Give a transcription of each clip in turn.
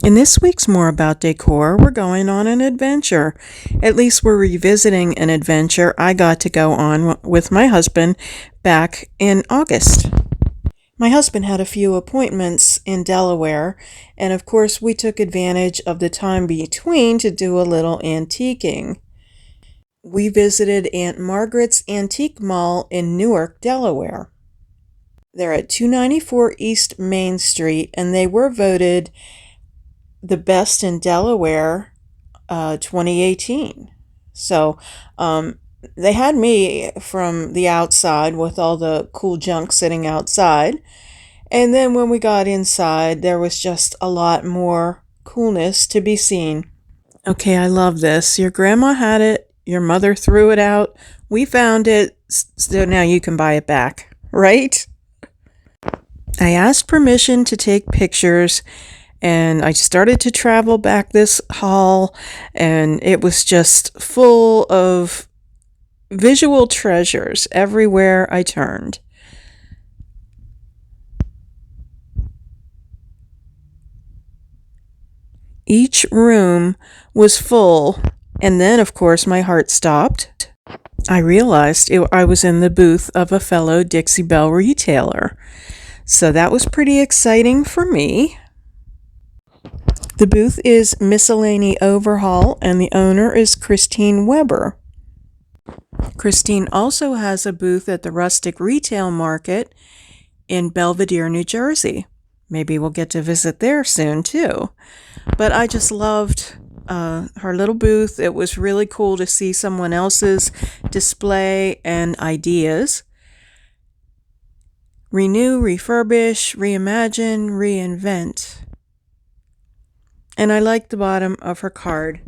In this week's More About Decor, we're going on an adventure. At least we're revisiting an adventure I got to go on with my husband back in August. My husband had a few appointments in Delaware, and of course we took advantage of the time between to do a little antiquing. We visited Aunt Margaret's Antique Mall in Newark, Delaware. They're at 294 East Main Street, and they were voted the best in Delaware 2018. So they had me from the outside with all the cool junk sitting outside. And then when we got inside, there was just a lot more coolness to be seen. Okay, I love this. Your grandma had it. Your mother threw it out. We found it. So now you can buy it back, right? I asked permission to take pictures, and I started to travel back this hall, and it was just full of visual treasures everywhere I turned. Each room was full, and then, of course, my heart stopped. I realized I was in the booth of a fellow Dixie Belle retailer, so that was pretty exciting for me. The booth is Miscellany Overhaul, and the owner is Christine Weber. Christine also has a booth at the Rustic Retail Market in Belvedere, New Jersey. Maybe we'll get to visit there soon, too. But I just loved her little booth. It was really cool to see someone else's display and ideas. Renew, refurbish, reimagine, reinvent. And I like the bottom of her card.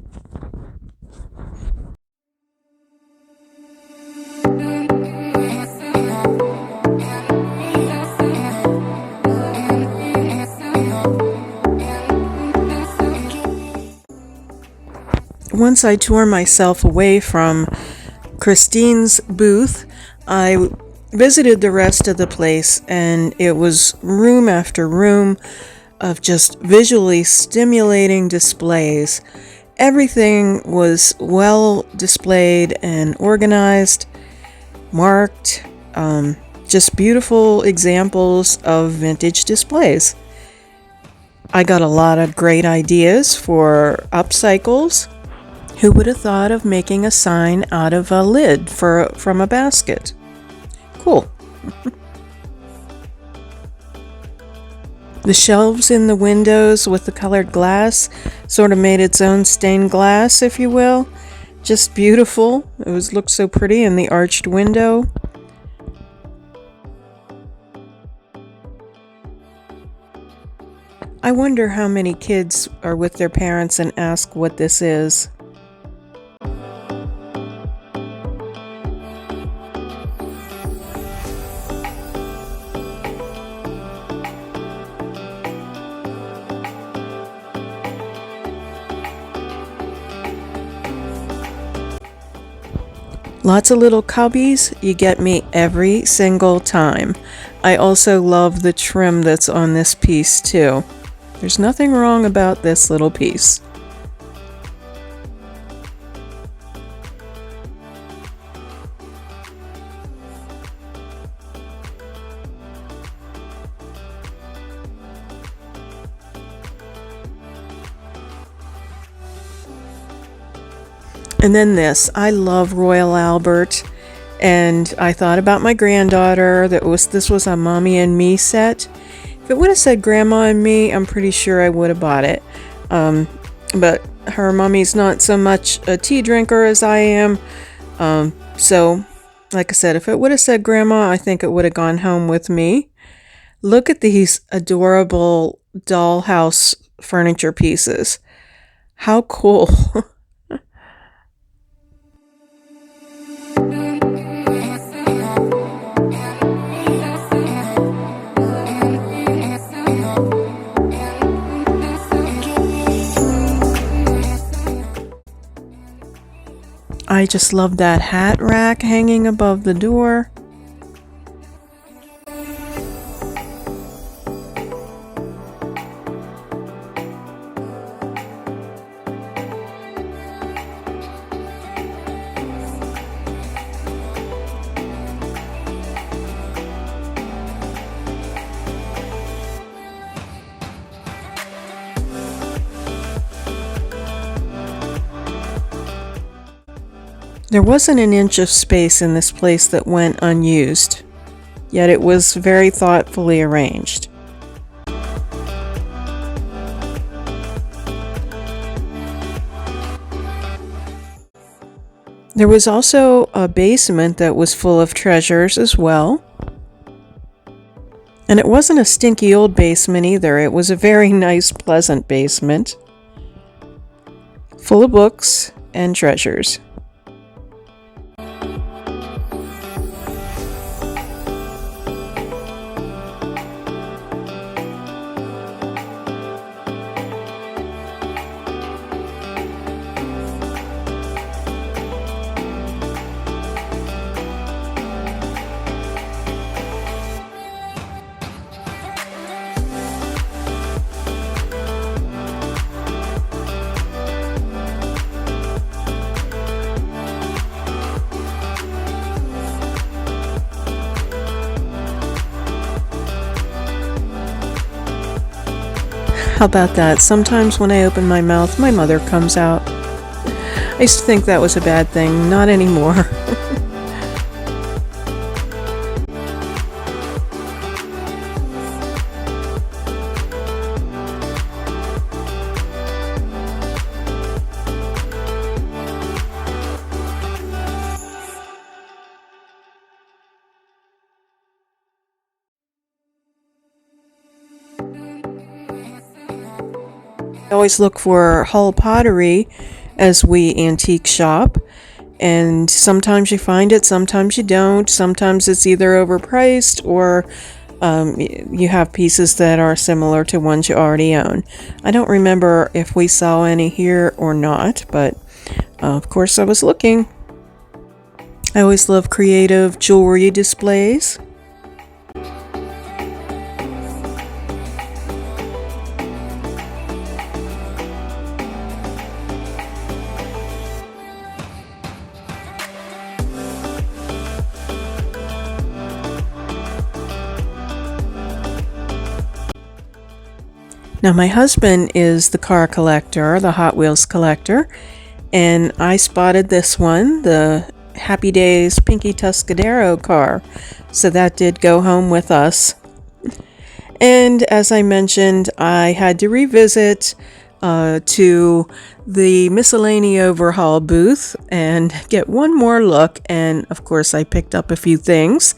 Once I tore myself away from Christine's booth, I visited the rest of the place, and it was room after room of just visually stimulating displays. Everything was well displayed and organized, marked, just beautiful examples of vintage displays. I got a lot of great ideas for upcycles. Who would have thought of making a sign out of a lid from a basket? Cool. The shelves in the windows with the colored glass sort of made its own stained glass, if you will. Just beautiful. It looked so pretty in the arched window. I wonder how many kids are with their parents and ask what this is. Lots of little cubbies. You get me every single time. I also love the trim that's on this piece too. There's nothing wrong about this little piece. And then this, I love Royal Albert, and I thought about my granddaughter. This was a Mommy and Me set. If it would have said Grandma and Me, I'm pretty sure I would have bought it. But her mommy's not so much a tea drinker as I am. So, like I said, if it would have said Grandma, I think it would have gone home with me. Look at these adorable dollhouse furniture pieces. How cool. I just love that hat rack hanging above the door. There wasn't an inch of space in this place that went unused, yet it was very thoughtfully arranged. There was also a basement that was full of treasures as well. And it wasn't a stinky old basement either. It was a very nice, pleasant basement, full of books and treasures. How about that? Sometimes when I open my mouth, my mother comes out. I used to think that was a bad thing. Not anymore. I always look for Hull pottery as we antique shop, and sometimes you find it, sometimes you don't. Sometimes it's either overpriced or you have pieces that are similar to ones you already own. I don't remember if we saw any here or not, but of course I was looking. I always love creative jewelry displays. Now my husband is the car collector, the Hot Wheels collector, and I spotted this one, the Happy Days Pinky Tuscadero car, so that did go home with us. And as I mentioned, I had to revisit to the Miscellany Overhaul booth and get one more look, and of course I picked up a few things.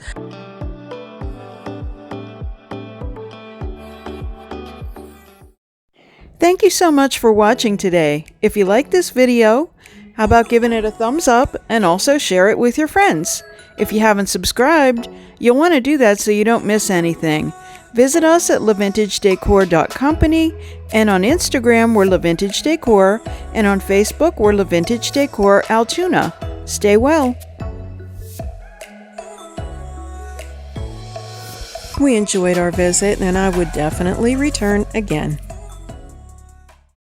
Thank you so much for watching today. If you like this video, how about giving it a thumbs up and also share it with your friends? If you haven't subscribed, you'll want to do that so you don't miss anything. Visit us at LaVintageDecor.company, and on Instagram we're LaVintageDecor, and on Facebook we're LaVintageDecor Altoona. Stay well. We enjoyed our visit and I would definitely return again.